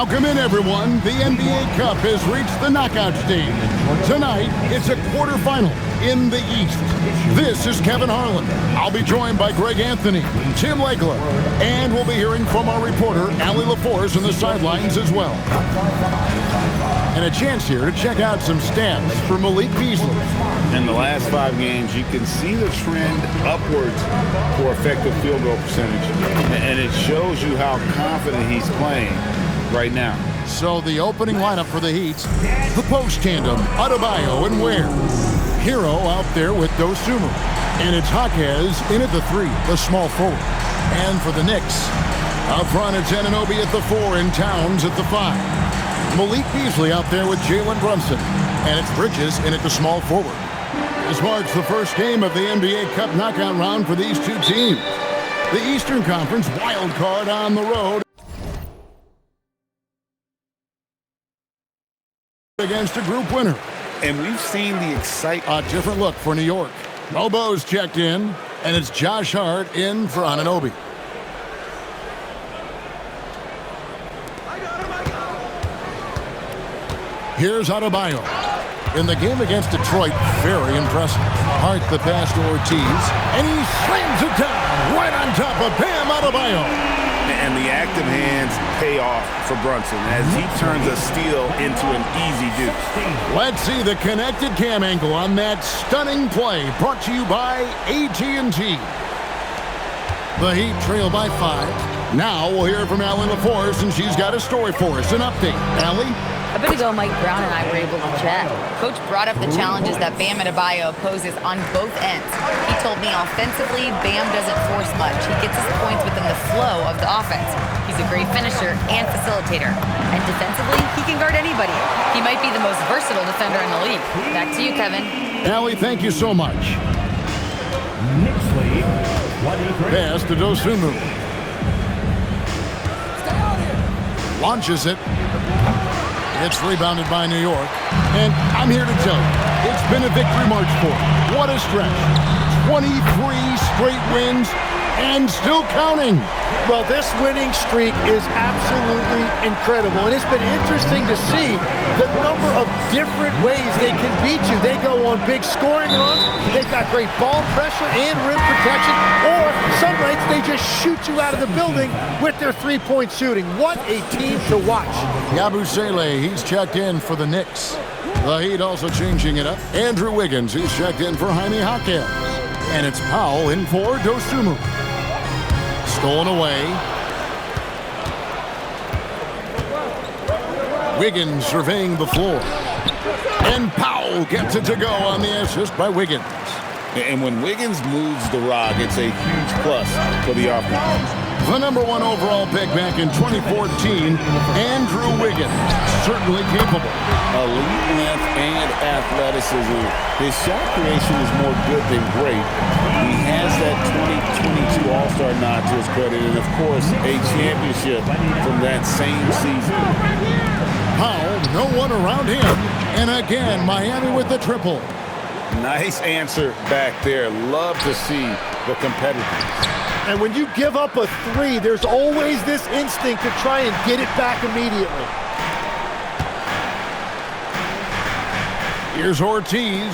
Welcome in, everyone. The NBA Cup has reached the knockout stage. Tonight, it's a quarterfinal in the East. This is Kevin Harlan. I'll be joined by Greg Anthony, Tim Legler, and we'll be hearing from our reporter, Allie LaForce, on the sidelines as well. And a chance here to check out some stats for Malik Beasley. In the last 5 games, you can see the trend upwards for effective field goal percentage. And it shows you how confident he's playing right now. So the opening lineup for the Heat, the post tandem, Adebayo and Ware. Hero out there with Dosunmu. And it's Jaquez in at the 3, the small forward. And for the Knicks, up front it's Anunoby at the 4 and Towns at the 5. Malik Beasley out there with Jalen Brunson. And it's Bridges in at the small forward. This marks the first game of the NBA Cup knockout round for these two teams. The Eastern Conference wild card on the road against a group winner. And we've seen the excitement. A different look for New York. Bobo's checked in, and it's Josh Hart in for Anunoby. Here's Adebayo. In the game against Detroit, very impressive. Hart the pass to Ortiz, and he slams it down right on top of Bam Adebayo. And the active hands pay off for Brunson as he turns a steal into an easy deuce. Let's see the connected cam angle on that stunning play, brought to you by AT&T. The Heat trail by 5. Now we'll hear from Allie LaForce, and she's got a story for us. An update. Allie? A bit ago, Mike Brown and I were able to chat. Coach brought up the challenges that Bam Adebayo poses on both ends. He told me offensively, Bam doesn't force much. He gets his points within the flow of the offense. He's a great finisher and facilitator. And defensively, he can guard anybody. He might be the most versatile defender in the league. Back to you, Kevin. Allie, thank you so much. Pass to Dosunmu. Launches it. It's rebounded by New York. And I'm here to tell you, it's been a victory march for them. What a stretch. 23 straight wins and still counting. Well, this winning streak is absolutely incredible. And it's been interesting to see the number of different ways they can beat you. They go on big scoring runs. They've got great ball pressure and rim protection. Or some nights they just shoot you out of the building with their three-point shooting. What a team to watch. Yabusele, he's checked in for the Knicks. The Heat also changing it up. Andrew Wiggins, he's checked in for Jaime Jaquez. And it's Powell in for Dosunmu. Stolen away. Wiggins surveying the floor. And Powell gets it to go on the assist by Wiggins. And when Wiggins moves the rock, it's a huge plus for the offense. The number 1 overall pick back in 2014, Andrew Wiggins, certainly capable. Elite length and athleticism. His shot creation is more good than great. He has that 2022 All-Star nod to his credit, and of course, a championship from that same season. Powell, no one around him. And again, Miami with the triple. Nice answer back there. Love to see the competitiveness. And when you give up a 3, there's always this instinct to try and get it back immediately. Here's Ortiz.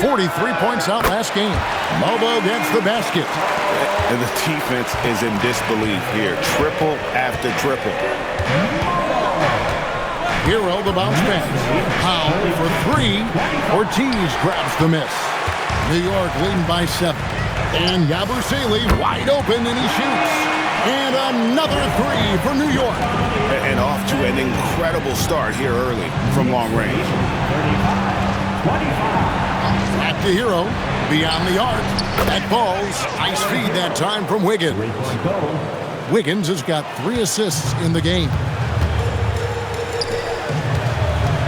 43 points out last game. Bobo gets the basket. And the defense is in disbelief here. Triple after triple. Hero the bounce pass. Powell for 3. Ortiz grabs the miss. New York leading by 7. And Yabusele wide open, and he shoots. And another 3 for New York. And off to an incredible start here early from long range. Back to Hero. Beyond the arc. That ball's nice feed that time from Wiggins. Wiggins has got 3 assists in the game.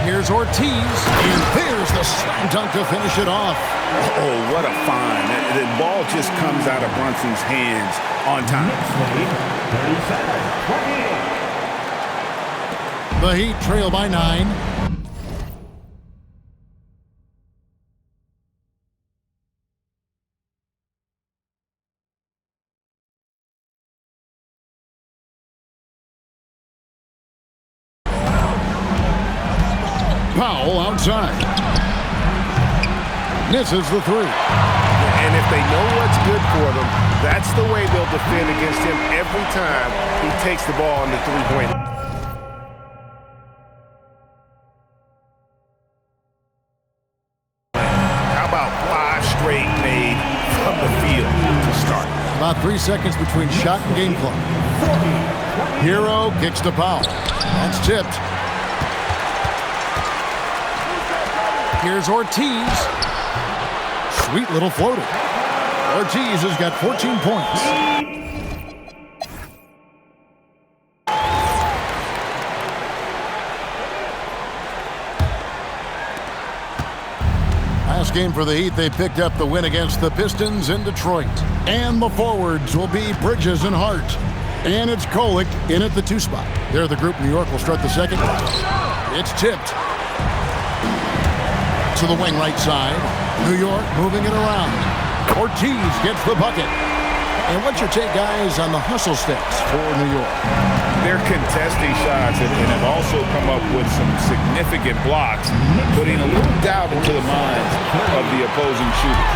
Here's Ortiz, and there's the slam dunk to finish it off. Oh, what a find. The ball just comes out of Brunson's hands on time. The Heat trail by 9. Powell outside. Misses the three. And if they know what's good for them, that's the way they'll defend against him every time he takes the ball on the three-point line. How about 5 straight made from the field to start? About 3 seconds between shot and game clock. Hero kicks to Powell. That's tipped. Here's Ortiz. Sweet little floater. Ortiz has got 14 points. Last game for the Heat, they picked up the win against the Pistons in Detroit. And the forwards will be Bridges and Hart. And it's Kolek in at the 2 spot. They're the group. New York will start the second. It's tipped to the wing right side. New York moving it around. Ortiz gets the bucket. And what's your take, guys, on the hustle steps for New York? They're contesting shots and have also come up with some significant blocks, putting a little doubt into the minds of the opposing shooter.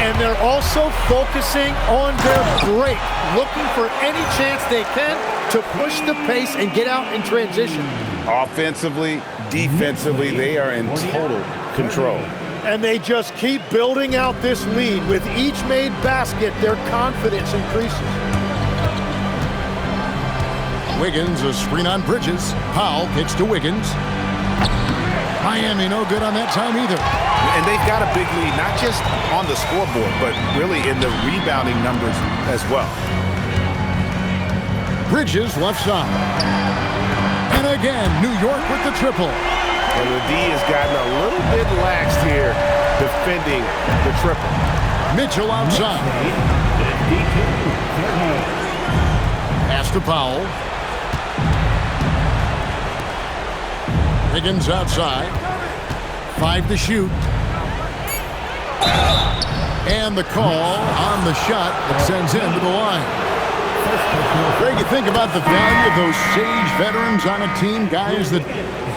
And they're also focusing on their break, looking for any chance they can to push the pace and get out in transition. Offensively, defensively, they are in total control. And they just keep building out this lead. With each made basket, their confidence increases. Wiggins, a screen on Bridges. Powell kicks to Wiggins. Miami no good on that time either. And they've got a big lead, not just on the scoreboard, but really in the rebounding numbers as well. Bridges left side. And again, New York with the triple. And the D has gotten a little bit lax here defending the triple. Mitchell outside. Pass to Powell. Wiggins outside. 5 to shoot. And the call on the shot that sends him to the line. Greg, you think about the value of those sage veterans on a team, guys that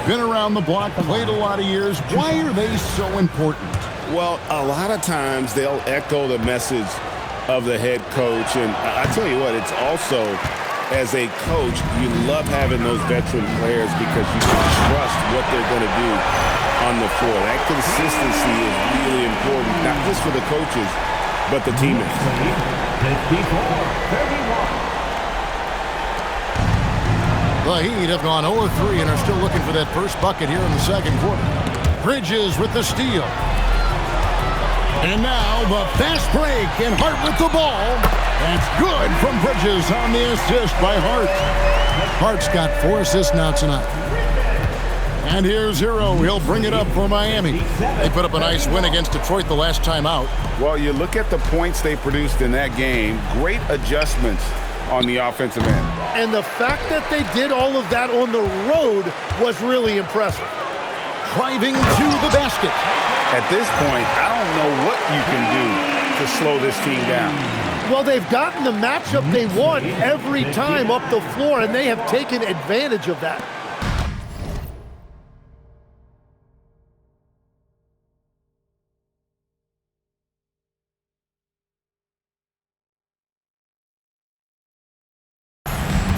been around the block, played a lot of years. Why are they so important? Well, a lot of times they'll echo the message of the head coach. And I tell you what, it's also, as a coach, you love having those veteran players because you can trust what they're going to do on the floor. That consistency is really important, not just for the coaches, but the teammates. The Heat have gone 0-3 and are still looking for that first bucket here in the second quarter. Bridges with the steal. And now the fast break, and Hart with the ball. That's good from Bridges on the assist by Hart. Hart's got 4 assists now tonight. And here's Hero. He'll bring it up for Miami. They put up a nice win against Detroit the last time out. Well, you look at the points they produced in that game. Great adjustments on the offensive end. And the fact that they did all of that on the road was really impressive. Driving to the basket. At this point, I don't know what you can do to slow this team down. Well, they've gotten the matchup they want every time up the floor, and they have taken advantage of that.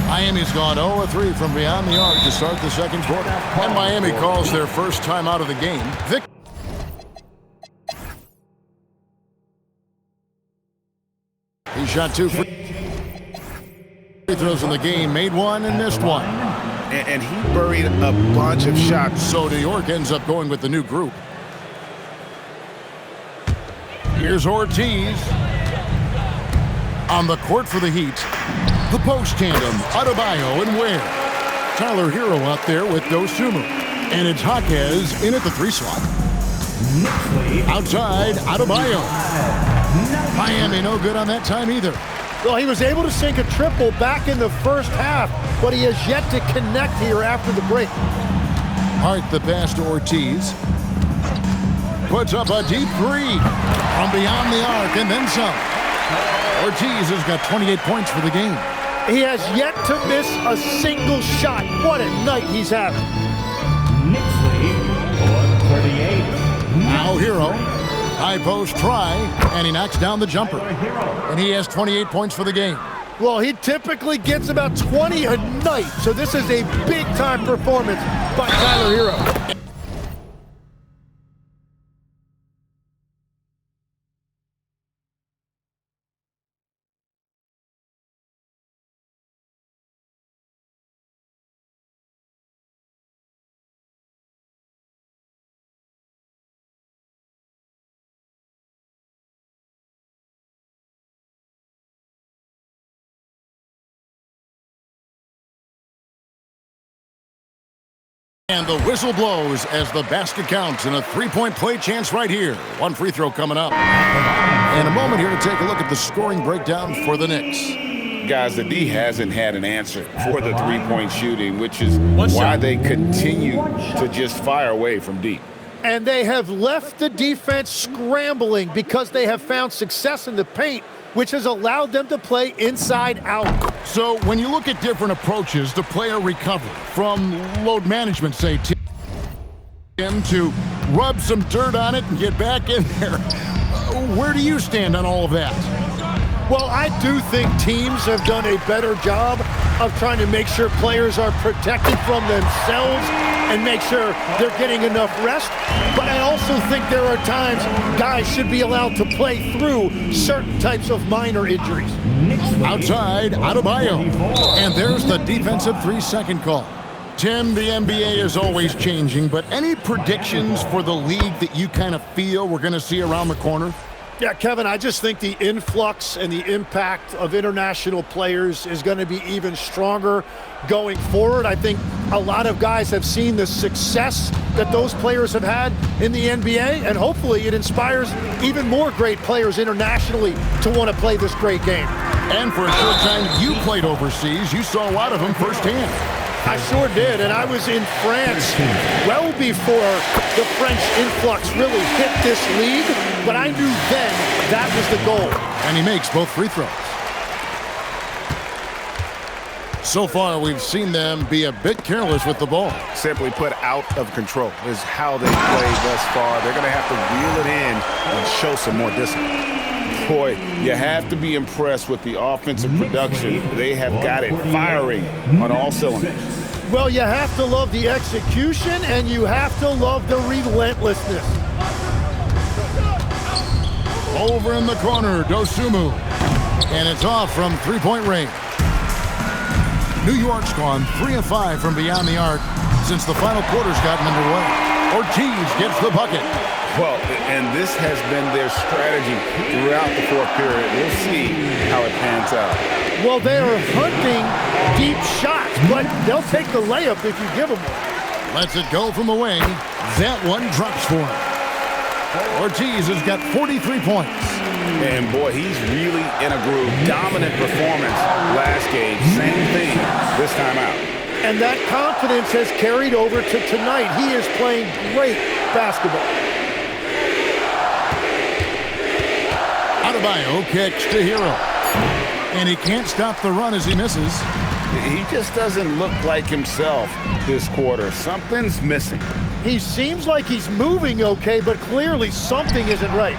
Miami's gone 0-3 from beyond the arc to start the second quarter. And Miami calls their first time out of the game. He shot 2 free throws in the game, made 1 and missed 1. And he buried a bunch of shots. So New York ends up going with the new group. Here's Ortiz on the court for the Heat. The post tandem, Adebayo and Ware. Tyler Hero out there with Dosunmu. And it's Jaquez in at the 3 slot. Outside, Adebayo. Miami no good on that time either. Well, he was able to sink a triple back in the first half, but he has yet to connect here after the break. Hart the pass to Ortiz. Puts up a deep 3 from beyond the arc and then some. Ortiz has got 28 points for the game. He has yet to miss a single shot. What a night he's having. Now Hero. High post try, and he knocks down the jumper. And he has 28 points for the game. Well, he typically gets about 20 a night, so this is a big-time performance by Tyler Hero. And the whistle blows as the basket counts in a three-point play chance right here. One free throw coming up. And a moment here to take a look at the scoring breakdown for the Knicks. Guys, the D hasn't had an answer for the three-point shooting, which is why they continue to just fire away from deep. And they have left the defense scrambling because they have found success in the paint, which has allowed them to play inside out. So when you look at different approaches to player recovery, from load management, say, Tim, to rub some dirt on it and get back in there, where do you stand on all of that? Well, I do think teams have done a better job of trying to make sure players are protected from themselves and make sure they're getting enough rest. But I also think there are times guys should be allowed to play through certain types of minor injuries. Outside, Adebayo. And there's the defensive 3-second call. Tim, the NBA is always changing, but any predictions for the league that you kind of feel we're going to see around the corner? Yeah, Kevin, I just think the influx and the impact of international players is going to be even stronger going forward. I think a lot of guys have seen the success that those players have had in the NBA, and hopefully it inspires even more great players internationally to want to play this great game. And for a short time you played overseas, you saw a lot of them firsthand. I sure did, and I was in France well before the French influx really hit this league, but I knew then that was the goal. And he makes both free throws. So far, we've seen them be a bit careless with the ball. Simply put, out of control is how they played thus far. They're going to have to reel it in and show some more discipline. Boy, you have to be impressed with the offensive production. They have got it firing on all cylinders. Well, you have to love the execution, and you have to love the relentlessness. Over in the corner, Dosunmu. And it's off from three-point range. New York's gone 3 of 5 from beyond the arc since the final quarter's gotten underway. Ortiz gets the bucket. Well, and this has been their strategy throughout the fourth period. We'll see how it pans out. Well, they are hunting deep shots, but they'll take the layup if you give them one. Lets it go from the wing. That one drops for him. Ortiz has got 43 points. And, boy, he's really in a groove. Dominant performance last game. Same thing this time out. And that confidence has carried over to tonight. He is playing great basketball. Adebayo kicks to Hero. And he can't stop the run as he misses. He just doesn't look like himself this quarter. Something's missing. He seems like he's moving okay, but clearly something isn't right.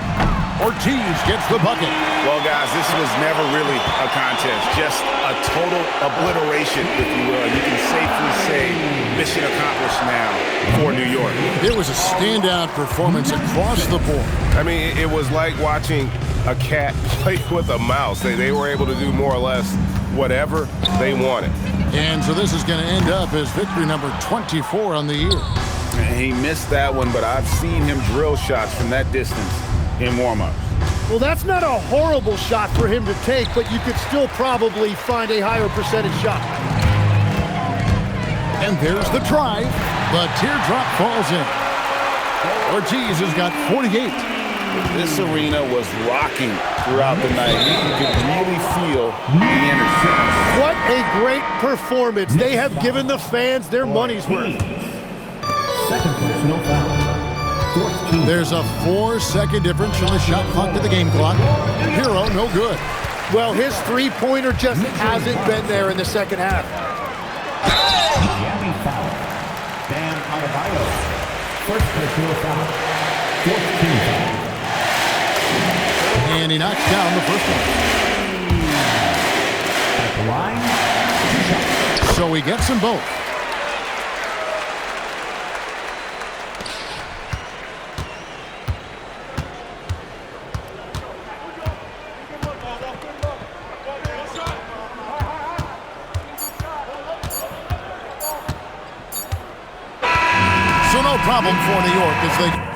Ortiz gets the bucket. Well, guys, this was never really a contest. Just a total obliteration, if you will. And you can safely say mission accomplished now for New York. It was a standout performance across the board. I mean, it was like watching a cat play with a mouse. They were able to do more or less whatever they wanted. And so this is going to end up as victory number 24 on the year. And he missed that one, but I've seen him drill shots from that distance in warm-ups. Well, that's not a horrible shot for him to take, but you could still probably find a higher percentage shot. And there's the drive. The teardrop falls in. Ortiz has got 48. This arena was rocking throughout the night. You could really feel the energy. What a great performance. They have given the fans their money's worth. Second personal foul. There's a 4-second difference from the shot clock to the game clock. Hero, no good. Well, his three-pointer just hasn't been there in the second half. Miami foul. Bam Adebayo. First personal foul. Fourth team foul. And he knocks down the first one. At the line, 2 shots. So he gets them both. So no problem for New York as they